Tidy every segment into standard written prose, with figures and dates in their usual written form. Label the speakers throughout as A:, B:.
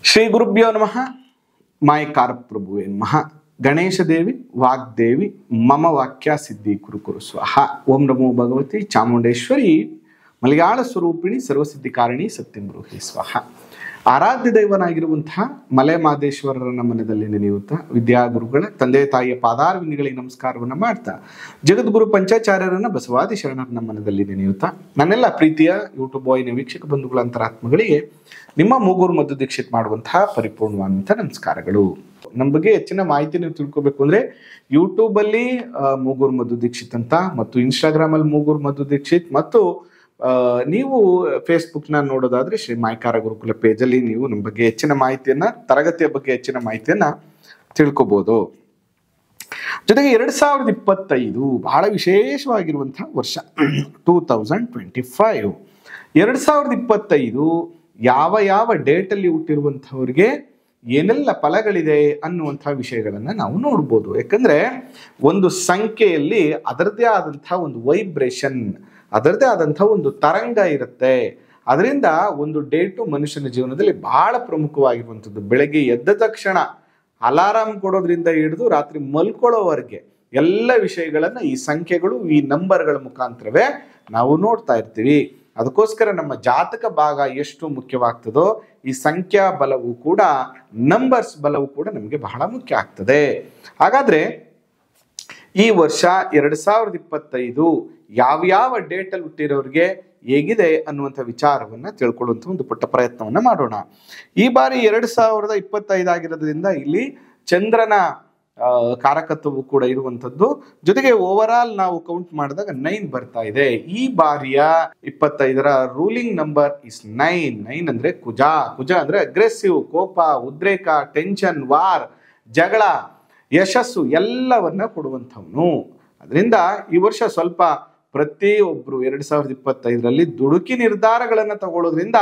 A: ಶ್ರೀ ಗುರುಭ್ಯೋ ನಮಃ. ಮಾಯಕಾರ ಪ್ರಭುವೇ ನಮಃ. ಗಣೇಶ ದೇವಿ ವಾಗ್ದೇವಿ ಮಮ ವಾಕ್ಯ ಸಿದ್ಧಿ ಕುರು ಕುರು ಸ್ವಾಹ. ಓಂ ನಮೋ ಭಗವತಿ ಚಾಮುಂಡೇಶ್ವರಿ ಮಲಯಾಳ ಸ್ವರೂಪಿಣಿ ಸರ್ವಸಿದ್ಧಿಕಾರಿಣಿ ಸತ್ಯಂ ಬ್ರೂಹಿ ಸ್ವಾಹ. ಆರಾಧ್ಯ ದೈವನಾಗಿರುವಂತಹ ಮಲೆ ಮಾದೇಶ್ವರರನ್ನ ಮನದಲ್ಲಿ ನೆನೆಯುತ್ತಾ ವಿದ್ಯಾಗುರುಗಳ ತಂದೆ ತಾಯಿಯ ಪಾದಾರವಿಂದಗಳಿಗೆ ನಮಸ್ಕಾರವನ್ನು ಮಾಡ್ತಾ ಜಗದ್ಗುರು ಪಂಚಾಚಾರ್ಯರನ್ನ ಬಸವಾದಿ ಶರಣರನ್ನ ಮನದಲ್ಲಿ ನೆನೆಯುತ್ತಾ ನನ್ನೆಲ್ಲ ಪ್ರೀತಿಯ ಯೂಟ್ಯೂಬ್ ಬಾಯ್ನ ವೀಕ್ಷಕ ಬಂಧುಗಳ ಅಂತರಾತ್ಮಗಳಿಗೆ ನಿಮ್ಮ ಮೂಗೂರು ಮದ್ದು ದೀಕ್ಷಿತ್ ಮಾಡುವಂತಹ ಪರಿಪೂರ್ಣವಾದಂತಹ ನಮಸ್ಕಾರಗಳು. ನಮ್ಮ ಬಗ್ಗೆ ಹೆಚ್ಚಿನ ಮಾಹಿತಿ ನೀವು ತಿಳ್ಕೊಬೇಕು ಅಂದ್ರೆ ಯೂಟ್ಯೂಬ್ ಅಲ್ಲಿ ಮೂಗೂರು ಮದ್ದು ದೀಕ್ಷಿತ್ ಅಂತ, ಮತ್ತು ಇನ್ಸ್ಟಾಗ್ರಾಮ್ ಅಲ್ಲಿ ಮೂಗೂರು ಮದ್ದು ದೀಕ್ಷಿತ್, ಮತ್ತು ನೀವು ಫೇಸ್ಬುಕ್ ನ ನೋಡೋದಾದ್ರೆ ಶ್ರೀ ಮಾಯಕಾರ ಗುರುಕುಲ ಪೇಜ್ ಅಲ್ಲಿ ನೀವು ನಮ್ಮ ಬಗ್ಗೆ ಹೆಚ್ಚಿನ ಮಾಹಿತಿಯನ್ನ, ತರಗತಿಯ ಬಗ್ಗೆ ಹೆಚ್ಚಿನ ಮಾಹಿತಿಯನ್ನ ತಿಳ್ಕೊಬಹುದು. ಜೊತೆಗೆ 2025 ಬಹಳ ವಿಶೇಷವಾಗಿರುವಂತಹ ವರ್ಷ 2025. 2025 ಯಾವ ಯಾವ ಡೇಟ್ ಅಲ್ಲಿ ಹುಟ್ಟಿರುವಂತಹವ್ರಿಗೆ ಏನೆಲ್ಲ ಫಲಗಳಿದೆ ಅನ್ನುವಂತಹ ವಿಷಯಗಳನ್ನ ನಾವು ನೋಡ್ಬೋದು. ಯಾಕಂದ್ರೆ ಒಂದು ಸಂಖ್ಯೆಯಲ್ಲಿ ಅದರದೇ ಆದಂತಹ ಒಂದು ವೈಬ್ರೇಷನ್, ಅದರದೇ ಆದಂತಹ ಒಂದು ತರಂಗ ಇರುತ್ತೆ. ಅದರಿಂದ ಒಂದು ಡೇಟು ಮನುಷ್ಯನ ಜೀವನದಲ್ಲಿ ಬಹಳ ಪ್ರಮುಖವಾಗಿರುವಂಥದ್ದು. ಬೆಳಗ್ಗೆ ಎದ್ದ ತಕ್ಷಣ ಅಲಾರಾಮ್ ಕೊಡೋದ್ರಿಂದ ಹಿಡಿದು ರಾತ್ರಿ ಮಲ್ಕೊಳ್ಳೋವರೆಗೆ ಎಲ್ಲ ವಿಷಯಗಳನ್ನ ಈ ಸಂಖ್ಯೆಗಳು, ಈ ನಂಬರ್ಗಳ ಮುಖಾಂತರವೇ ನಾವು ನೋಡ್ತಾ ಇರ್ತೀವಿ. ಅದಕ್ಕೋಸ್ಕರ ನಮ್ಮ ಜಾತಕ ಭಾಗ ಎಷ್ಟು ಮುಖ್ಯವಾಗ್ತದೋ ಈ ಸಂಖ್ಯಾ ಬಲವು ಕೂಡ, ನಂಬರ್ಸ್ ಬಲವು ಕೂಡ ನಮಗೆ ಬಹಳ ಮುಖ್ಯ ಆಗ್ತದೆ. ಹಾಗಾದ್ರೆ ಈ ವರ್ಷ 2025 ಯಾವ ಡೇಟ್ ಅಲ್ಲಿ ಹುಟ್ಟಿರೋರಿಗೆ ಹೇಗಿದೆ ಅನ್ನುವಂಥ ವಿಚಾರವನ್ನ ತಿಳ್ಕೊಳ್ಳುವಂಥ ಒಂದು ಪುಟ್ಟ ಪ್ರಯತ್ನವನ್ನ ಮಾಡೋಣ. ಈ ಬಾರಿ 2025 ಆಗಿರೋದ್ರಿಂದ ಇಲ್ಲಿ ಚಂದ್ರನ ಕಾರಕತ್ವವು ಕೂಡ ಇರುವಂಥದ್ದು. ಜೊತೆಗೆ ಓವರ್ ಆಲ್ ನಾವು ಕೌಂಟ್ ಮಾಡಿದಾಗ 9 ಬರ್ತಾ ಇದೆ. ಈ ಬಾರಿಯ 25ರ ರೂಲಿಂಗ್ ನಂಬರ್ ಇಸ್ 9. 9 ಅಂದ್ರೆ ಕುಜ. ಕುಜ ಅಂದ್ರೆ ಅಗ್ರೆಸಿವ್, ಕೋಪ, ಉದ್ರೇಕ, ಟೆನ್ಷನ್, ವಾರ್, ಜಗಳ, ಯಶಸ್ಸು ಎಲ್ಲವನ್ನ ಕೊಡುವಂಥವನು. ಅದರಿಂದ ಈ ವರ್ಷ ಸ್ವಲ್ಪ ಪ್ರತಿಯೊಬ್ರು 2025ರಲ್ಲಿ ದುಡುಕಿ ನಿರ್ಧಾರಗಳನ್ನ ತಗೊಳ್ಳೋದ್ರಿಂದ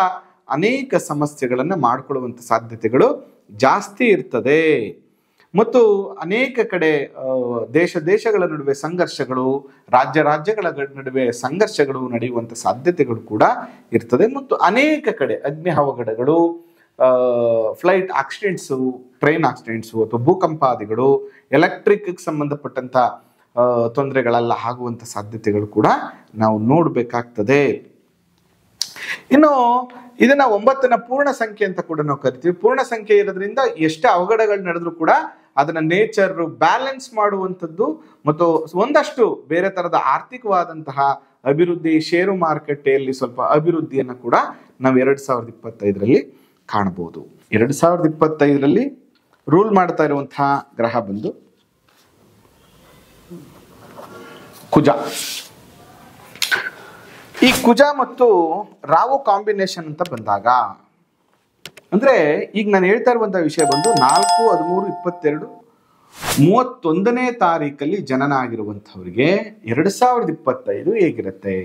A: ಅನೇಕ ಸಮಸ್ಯೆಗಳನ್ನ ಮಾಡ್ಕೊಳ್ಳುವಂತ ಸಾಧ್ಯತೆಗಳು ಜಾಸ್ತಿ ಇರ್ತದೆ. ಮತ್ತು ಅನೇಕ ಕಡೆ ದೇಶಗಳ ನಡುವೆ ಸಂಘರ್ಷಗಳು, ರಾಜ್ಯಗಳ ನಡುವೆ ಸಂಘರ್ಷಗಳು ನಡೆಯುವಂತ ಸಾಧ್ಯತೆಗಳು ಕೂಡ ಇರ್ತದೆ. ಮತ್ತು ಅನೇಕ ಕಡೆ ಅಗ್ನಿ ಅವಘಡಗಳು, ಫ್ಲೈಟ್ ಆಕ್ಸಿಡೆಂಟ್ಸು, ಟ್ರೈನ್ ಆಕ್ಸಿಡೆಂಟ್ಸು ಅಥವಾ ಭೂಕಂಪಾದಿಗಳು, ಎಲೆಕ್ಟ್ರಿಕ್ ಸಂಬಂಧಪಟ್ಟಂತ ತೊಂದರೆಗಳೆಲ್ಲ ಆಗುವಂತ ಸಾಧ್ಯತೆಗಳು ಕೂಡ ನಾವು ನೋಡ್ಬೇಕಾಗ್ತದೆ. ಇನ್ನು ಇದನ್ನ 9ನ ಪೂರ್ಣ ಸಂಖ್ಯೆ ಅಂತ ಕೂಡ ನಾವು ಕರಿತೀವಿ. ಪೂರ್ಣ ಸಂಖ್ಯೆ ಇರೋದ್ರಿಂದ ಎಷ್ಟೇ ಅವಘಡಗಳು ನಡೆದ್ರು ಕೂಡ ಅದನ್ನ ನೇಚರ್ ಬ್ಯಾಲೆನ್ಸ್ ಮಾಡುವಂಥದ್ದು, ಮತ್ತು ಒಂದಷ್ಟು ಬೇರೆ ತರದ ಆರ್ಥಿಕವಾದಂತಹ ಅಭಿವೃದ್ಧಿ, ಷೇರು ಮಾರುಕಟ್ಟೆಯಲ್ಲಿ ಸ್ವಲ್ಪ ಅಭಿವೃದ್ಧಿಯನ್ನ ಕೂಡ ನಾವು 2025ರಲ್ಲಿ ಕಾಣಬಹುದು. 2025ರಲ್ಲಿ ರೂಲ್ ಮಾಡ್ತಾ ಇರುವಂತಹ ಗ್ರಹ ಬಂದು ಕುಜ. ಈ ಕುಜ ಮತ್ತು ರಾಹು ಕಾಂಬಿನೇಷನ್ ಅಂತ ಬಂದಾಗ, ಅಂದ್ರೆ ಈಗ ನಾನು ಹೇಳ್ತಾ ಇರುವಂತಹ ವಿಷಯ ಬಂದು 4-13-22 31ನೇ ತಾರೀಕಲ್ಲಿ ಜನನ ಆಗಿರುವಂತಹವರಿಗೆ 2025 ಹೇಗಿರುತ್ತೆ.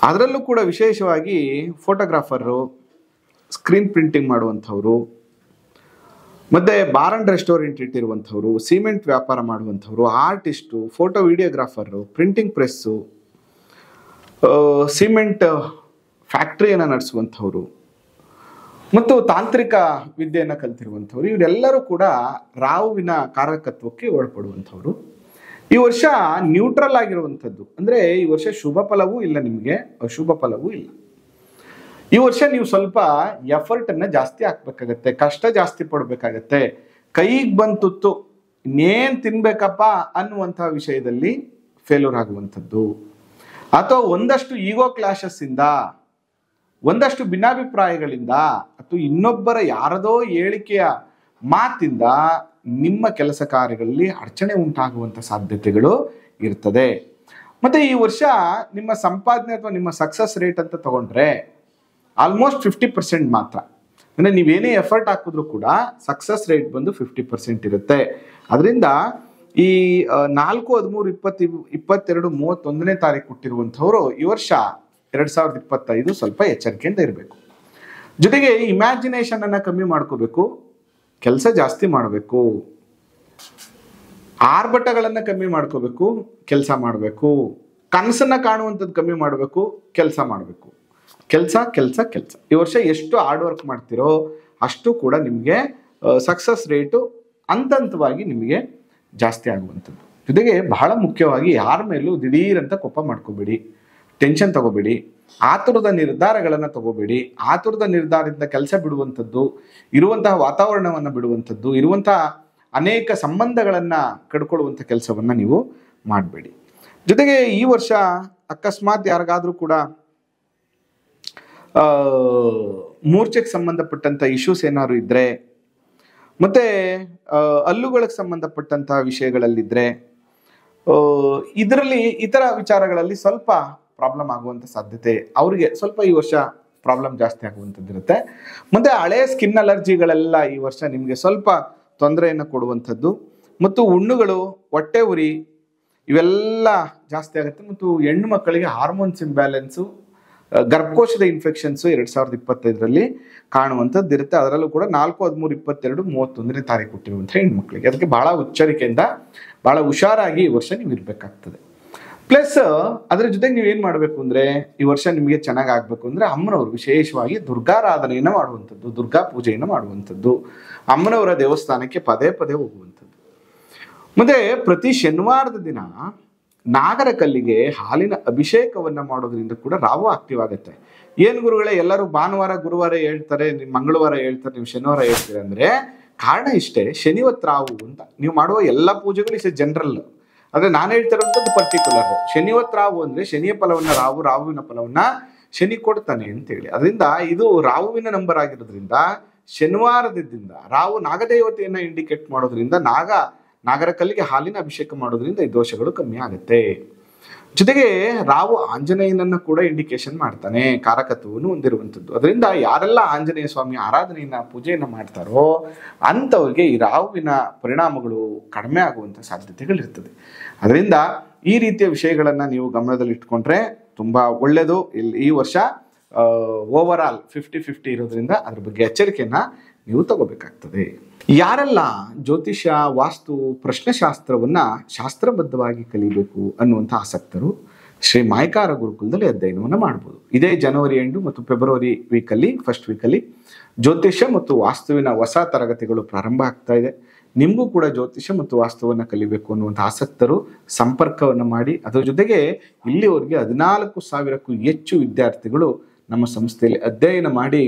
A: ಅದರಲ್ಲೂ ಕೂಡ ವಿಶೇಷವಾಗಿ ಫೋಟೋಗ್ರಾಫರು, ಸ್ಕ್ರೀನ್ ಪ್ರಿಂಟಿಂಗ್ ಮಾಡುವಂಥವ್ರು, ಮತ್ತೆ ಬಾರ್ ಅಂಡ್ ರೆಸ್ಟೋರೆಂಟ್ ಇಟ್ಟಿರುವಂಥವ್ರು, ಸಿಮೆಂಟ್ ವ್ಯಾಪಾರ ಮಾಡುವಂಥವ್ರು, artist, photo videographer, printing press, cement ಫ್ಯಾಕ್ಟ್ರಿಯನ್ನು ನಡೆಸುವಂಥವ್ರು, ಮತ್ತು ತಾಂತ್ರಿಕ ವಿದ್ಯೆಯನ್ನು ಕಲ್ತಿರುವಂಥವ್ರು, ಇವರೆಲ್ಲರೂ ಕೂಡ ರಾಹುವಿನ ಕಾರಕತ್ವಕ್ಕೆ ಒಳಪಡುವಂಥವ್ರು. ಈ ವರ್ಷ ನ್ಯೂಟ್ರಲ್ ಆಗಿರುವಂಥದ್ದು. ಅಂದ್ರೆ ಈ ವರ್ಷ ಶುಭ ಫಲವೂ ಇಲ್ಲ, ನಿಮಗೆ ಅಶುಭ ಫಲವೂ ಇಲ್ಲ. ಈ ವರ್ಷ ನೀವು ಸ್ವಲ್ಪ ಎಫರ್ಟ್ ಅನ್ನ ಜಾಸ್ತಿ ಹಾಕ್ಬೇಕಾಗತ್ತೆ, ಕಷ್ಟ ಜಾಸ್ತಿ ಪಡ್ಬೇಕಾಗತ್ತೆ. ಕೈಗೆ ಬಂತುತ್ತು ಇನ್ನೇನ್ ತಿನ್ಬೇಕಪ್ಪ ಅನ್ನುವಂತಹ ವಿಷಯದಲ್ಲಿ ಫೇಲ್ಯೂರ್ ಆಗುವಂಥದ್ದು, ಅಥವಾ ಒಂದಷ್ಟು ಈಗೋ ಕ್ಲಾಶಸ್ ಇಂದ, ಒಂದಷ್ಟು ಭಿನ್ನಾಭಿಪ್ರಾಯಗಳಿಂದ, ಅಥವಾ ಇನ್ನೊಬ್ಬರ ಯಾರದೋ ಹೇಳಿಕೆಯ ಮಾತಿಂದ ನಿಮ್ಮ ಕೆಲಸ ಕಾರ್ಯಗಳಲ್ಲಿ ಅಡಚಣೆ ಉಂಟಾಗುವಂತ ಸಾಧ್ಯತೆಗಳು ಇರ್ತದೆ. ಮತ್ತೆ ಈ ವರ್ಷ ನಿಮ್ಮ ಸಂಪಾದನೆ ಅಥವಾ ನಿಮ್ಮ ಸಕ್ಸಸ್ ರೇಟ್ ಅಂತ ತಗೊಂಡ್ರೆ ಆಲ್ಮೋಸ್ಟ್ 50% ಮಾತ್ರ. ಅಂದ್ರೆ ನೀವೇನೇ ಎಫರ್ಟ್ ಹಾಕಿದ್ರು ಕೂಡ ಸಕ್ಸಸ್ ರೇಟ್ ಬಂದು 50% ಇರುತ್ತೆ. ಅದರಿಂದ ಈ 4-13-22-31ನೇ ತಾರೀಕು ಹುಟ್ಟಿರುವಂಥವ್ರು ಈ ವರ್ಷ 2025 ಸ್ವಲ್ಪ ಎಚ್ಚರಿಕೆಯಿಂದ ಇರಬೇಕು. ಜೊತೆಗೆ ಇಮ್ಯಾಜಿನೇಷನ್ ಅನ್ನ ಕಮ್ಮಿ ಮಾಡ್ಕೋಬೇಕು, ಕೆಲಸ ಜಾಸ್ತಿ ಮಾಡಬೇಕು, ಆರ್ಭಟಗಳನ್ನ ಕಮ್ಮಿ ಮಾಡ್ಕೋಬೇಕು, ಕೆಲಸ ಮಾಡಬೇಕು, ಕನಸನ್ನ ಕಾಣುವಂಥದ್ದು ಕಮ್ಮಿ ಮಾಡಬೇಕು, ಕೆಲಸ ಮಾಡಬೇಕು. ಕೆಲಸ ಕೆಲಸ ಕೆಲಸ. ಈ ವರ್ಷ ಎಷ್ಟು ಹಾರ್ಡ್ ವರ್ಕ್ ಮಾಡ್ತಿರೋ ಅಷ್ಟು ಕೂಡ ನಿಮಗೆ ಸಕ್ಸಸ್ ರೇಟು ಹಂತವಾಗಿ ನಿಮಗೆ ಜಾಸ್ತಿ ಆಗುವಂಥದ್ದು. ಜೊತೆಗೆ ಬಹಳ ಮುಖ್ಯವಾಗಿ ಯಾರ ಮೇಲೂ ದಿಢೀರಂತ ಕೋಪ ಮಾಡ್ಕೋಬೇಡಿ, ಟೆನ್ಷನ್ ತಗೋಬೇಡಿ, ಆತುರದ ನಿರ್ಧಾರಗಳನ್ನು ತಗೋಬೇಡಿ. ಆತುರದ ನಿರ್ಧಾರದಿಂದ ಕೆಲಸ ಬಿಡುವಂಥದ್ದು, ಇರುವಂತಹ ವಾತಾವರಣವನ್ನು ಬಿಡುವಂಥದ್ದು, ಇರುವಂತಹ ಅನೇಕ ಸಂಬಂಧಗಳನ್ನು ಕಡ್ಕೊಳ್ಳುವಂಥ ಕೆಲಸವನ್ನು ನೀವು ಮಾಡಬೇಡಿ. ಜೊತೆಗೆ ಈ ವರ್ಷ ಅಕಸ್ಮಾತ್ ಯಾರಿಗಾದ್ರೂ ಕೂಡ ಮೂರ್ಛೆಗೆ ಸಂಬಂಧಪಟ್ಟಂಥ ಇಶ್ಯೂಸ್ ಏನಾದ್ರು ಇದ್ದರೆ, ಮತ್ತು ಹಲ್ಲುಗಳಿಗೆ ಸಂಬಂಧಪಟ್ಟಂತಹ ವಿಷಯಗಳಲ್ಲಿದ್ದರೆ, ಇದರಲ್ಲಿ ಇತರ ವಿಚಾರಗಳಲ್ಲಿ ಸ್ವಲ್ಪ ಪ್ರಾಬ್ಲಮ್ ಆಗುವಂಥ ಸಾಧ್ಯತೆ, ಅವರಿಗೆ ಸ್ವಲ್ಪ ಈ ವರ್ಷ ಪ್ರಾಬ್ಲಮ್ ಜಾಸ್ತಿ ಆಗುವಂಥದ್ದಿರುತ್ತೆ. ಮತ್ತು ಹಳೆ ಸ್ಕಿನ್ ಅಲರ್ಜಿಗಳೆಲ್ಲ ಈ ವರ್ಷ ನಿಮಗೆ ಸ್ವಲ್ಪ ತೊಂದರೆಯನ್ನು ಕೊಡುವಂಥದ್ದು, ಮತ್ತು ಹುಣ್ಣುಗಳು, ಹೊಟ್ಟೆ ಉರಿ ಇವೆಲ್ಲ ಜಾಸ್ತಿ ಆಗುತ್ತೆ. ಮತ್ತು ಹೆಣ್ಣು ಮಕ್ಕಳಿಗೆ ಹಾರ್ಮೋನ್ಸ್ ಇಂಬ್ಯಾಲೆನ್ಸು, ಗರ್ಭಕೋಶದ ಇನ್ಫೆಕ್ಷನ್ಸು 2025ರಲ್ಲಿ ಕಾಣುವಂಥದ್ದು ಇರುತ್ತೆ. ಅದರಲ್ಲೂ ಕೂಡ 4/13/22 ತಾರೀಕು ಹುಟ್ಟಿರುವಂಥ ಹೆಣ್ಮಕ್ಳಿಗೆ ಅದಕ್ಕೆ ಬಹಳ ಎಚ್ಚರಿಕೆಯಿಂದ ಬಹಳ ಹುಷಾರಾಗಿ ಈ ವರ್ಷ ನೀವು ಇರಬೇಕಾಗ್ತದೆ. ಪ್ಲಸ್ ಅದರ ಜೊತೆಗೆ ನೀವೇನು ಮಾಡಬೇಕು ಅಂದರೆ, ಈ ವರ್ಷ ನಿಮಗೆ ಚೆನ್ನಾಗಿ ಆಗಬೇಕು ಅಂದರೆ ಅಮ್ಮನವರು ವಿಶೇಷವಾಗಿ ದುರ್ಗಾರಾಧನೆಯನ್ನು ಮಾಡುವಂಥದ್ದು, ದುರ್ಗಾ ಪೂಜೆಯನ್ನು ಮಾಡುವಂಥದ್ದು, ಅಮ್ಮನವರ ದೇವಸ್ಥಾನಕ್ಕೆ ಪದೇ ಪದೇ ಹೋಗುವಂಥದ್ದು. ಮತ್ತು ಪ್ರತಿ ಶನಿವಾರದ ದಿನ ನಾಗರ ಕಲ್ಲಿಗೆ ಹಾಲಿನ ಅಭಿಷೇಕವನ್ನು ಮಾಡೋದ್ರಿಂದ ಕೂಡ ರಾಹು ಆಕ್ಟಿವ್ ಆಗುತ್ತೆ. ಏನು ಗುರುಗಳೇ ಎಲ್ಲರೂ ಭಾನುವಾರ ಗುರುವಾರ ಹೇಳ್ತಾರೆ, ನೀವು ಮಂಗಳವಾರ ಹೇಳ್ತಾರೆ, ನೀವು ಶನಿವಾರ ಹೇಳ್ತೀರ ಅಂದರೆ ಕಾರಣ ಇಷ್ಟೇ, ಶನಿವತ್ ರಾಹು ಅಂತ. ನೀವು ಮಾಡುವ ಎಲ್ಲ ಪೂಜೆಗಳು ಇಷ್ಟೇ ಜನರಲ್, ಆದರೆ ನಾನು ಹೇಳ್ತಿರೋಂಥದ್ದು ಪರ್ಟಿಕ್ಯುಲರ್. ಶನಿವತ್ ರಾಹು ಅಂದರೆ ಶನಿಯ ಫಲವನ್ನು ರಾಹುವಿನ ಫಲವನ್ನು ಶನಿ ಕೊಡ್ತಾನೆ ಅಂತೇಳಿ. ಅದರಿಂದ ಇದು ರಾಹುವಿನ ನಂಬರ್ ಆಗಿರೋದ್ರಿಂದ ಶನಿವಾರದಿಂದ ರಾಹು ನಾಗದೇವತೆಯನ್ನು ಇಂಡಿಕೇಟ್ ಮಾಡೋದ್ರಿಂದ ನಾಗರ ಕಲ್ಲಿಗೆ ಹಾಲಿನ ಅಭಿಷೇಕ ಮಾಡೋದ್ರಿಂದ ಈ ದೋಷಗಳು ಕಮ್ಮಿ ಆಗುತ್ತೆ. ಜೊತೆಗೆ ರಾಹು ಆಂಜನೇಯನನ್ನು ಕೂಡ ಇಂಡಿಕೇಶನ್ ಮಾಡ್ತಾನೆ, ಕಾರಕತ್ವವನ್ನು ಹೊಂದಿರುವಂಥದ್ದು. ಅದರಿಂದ ಯಾರೆಲ್ಲ ಆಂಜನೇಯ ಸ್ವಾಮಿ ಆರಾಧನೆಯನ್ನ ಪೂಜೆಯನ್ನು ಮಾಡ್ತಾರೋ ಅಂಥವ್ರಿಗೆ ಈ ರಾಹುವಿನ ಪರಿಣಾಮಗಳು ಕಡಿಮೆ ಆಗುವಂಥ ಸಾಧ್ಯತೆಗಳಿರ್ತದೆ. ಅದರಿಂದ ಈ ರೀತಿಯ ವಿಷಯಗಳನ್ನು ನೀವು ಗಮನದಲ್ಲಿ ಇಟ್ಕೊಂಡ್ರೆ ತುಂಬ ಒಳ್ಳೆಯದು. ಈ ವರ್ಷ ಓವರ್ ಆಲ್ 50-50 ಇರೋದ್ರಿಂದ ಅದ್ರ ಬಗ್ಗೆ ಎಚ್ಚರಿಕೆಯನ್ನು ನೀವು ತಗೋಬೇಕಾಗ್ತದೆ. ಯಾರೆಲ್ಲ ಜ್ಯೋತಿಷ್ಯ, ವಾಸ್ತು, ಪ್ರಶ್ನೆಶಾಸ್ತ್ರವನ್ನು ಶಾಸ್ತ್ರಬದ್ಧವಾಗಿ ಕಲಿಬೇಕು ಅನ್ನುವಂಥ ಆಸಕ್ತರು ಶ್ರೀ ಮಾಯಕಾರ ಗುರುಕುಲದಲ್ಲಿ ಅಧ್ಯಯನವನ್ನು ಮಾಡ್ಬೋದು. ಇದೇ ಜನವರಿ ಎಂಡು ಮತ್ತು ಫೆಬ್ರವರಿ ಫಸ್ಟ್ ವೀಕಲ್ಲಿ ಜ್ಯೋತಿಷ್ಯ ಮತ್ತು ವಾಸ್ತುವಿನ ಹೊಸ ತರಗತಿಗಳು ಪ್ರಾರಂಭ ಆಗ್ತಾ ಇದೆ. ನಿಮಗೂ ಕೂಡ ಜ್ಯೋತಿಷ್ಯ ಮತ್ತು ವಾಸ್ತುವನ್ನು ಕಲಿಬೇಕು ಅನ್ನುವಂಥ ಆಸಕ್ತರು ಸಂಪರ್ಕವನ್ನು ಮಾಡಿ. ಅದರ ಜೊತೆಗೆ ಇಲ್ಲಿವರೆಗೆ 14,000ಕ್ಕೂ ಹೆಚ್ಚು ವಿದ್ಯಾರ್ಥಿಗಳು ನಮ್ಮ ಸಂಸ್ಥೆಯಲ್ಲಿ ಅಧ್ಯಯನ ಮಾಡಿ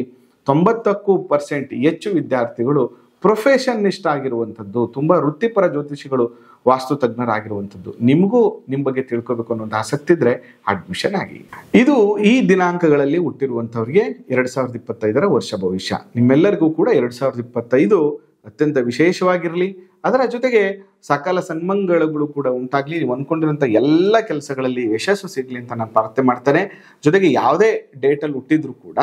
A: 90% ಹೆಚ್ಚು ವಿದ್ಯಾರ್ಥಿಗಳು ಪ್ರೊಫೆಷನಿಸ್ಟ್ ಆಗಿರುವಂಥದ್ದು, ತುಂಬ ವೃತ್ತಿಪರ ಜ್ಯೋತಿಷಿಗಳು, ವಾಸ್ತು ತಜ್ಞರಾಗಿರುವಂಥದ್ದು. ನಿಮಗೂ ನಿಮ್ಮ ಬಗ್ಗೆ ತಿಳ್ಕೋಬೇಕು ಅನ್ನೋದು ಆಸಕ್ತಿ ಇದ್ರೆ ಅಡ್ಮಿಷನ್ ಆಗಿ. ಇದು ಈ ದಿನಾಂಕಗಳಲ್ಲಿ ಹುಟ್ಟಿರುವಂಥವ್ರಿಗೆ 2025ರ ವರ್ಷ ಭವಿಷ್ಯ. ನಿಮ್ಮೆಲ್ಲರಿಗೂ ಕೂಡ 2025 ಅತ್ಯಂತ ವಿಶೇಷವಾಗಿರಲಿ. ಅದರ ಜೊತೆಗೆ ಸಕಲ ಸನ್ಮಂಗಳಗಳು ಕೂಡ ಉಂಟಾಗಲಿ. ನೀವು ಅಂದ್ಕೊಂಡಿರೋಂಥ ಎಲ್ಲ ಕೆಲಸಗಳಲ್ಲಿ ಯಶಸ್ಸು ಸಿಗಲಿ ಅಂತ ನಾನು ಪ್ರಾರ್ಥನೆ ಮಾಡ್ತೇನೆ. ಜೊತೆಗೆ ಯಾವುದೇ ಡೇಟಲ್ಲಿ ಹುಟ್ಟಿದ್ರು ಕೂಡ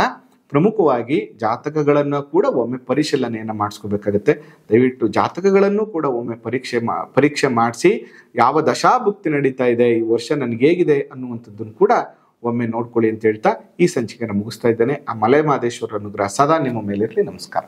A: ಪ್ರಮುಖವಾಗಿ ಜಾತಕಗಳನ್ನು ಕೂಡ ಒಮ್ಮೆ ಪರಿಶೀಲನೆಯನ್ನು ಮಾಡಿಸ್ಕೋಬೇಕಾಗತ್ತೆ. ದಯವಿಟ್ಟು ಜಾತಕಗಳನ್ನು ಕೂಡ ಒಮ್ಮೆ ಪರೀಕ್ಷೆ ಮಾಡಿಸಿ ಯಾವ ದಶಾಭುಕ್ತಿ ನಡೀತಾ ಇದೆ, ಈ ವರ್ಷ ನನಗೆ ಹೇಗಿದೆ ಅನ್ನುವಂಥದ್ದನ್ನು ಕೂಡ ಒಮ್ಮೆ ನೋಡ್ಕೊಳ್ಳಿ ಅಂತ ಹೇಳ್ತಾ ಈ ಸಂಚಿಕೆಯನ್ನು ಮುಗಿಸ್ತಾ ಇದ್ದೇನೆ. ಆ ಮಲೆ ಮಹದೇಶ್ವರ ಅನುಗ್ರಹ ಸದಾ ನಿಮ್ಮ ಮೇಲಿರಲಿ. ನಮಸ್ಕಾರ.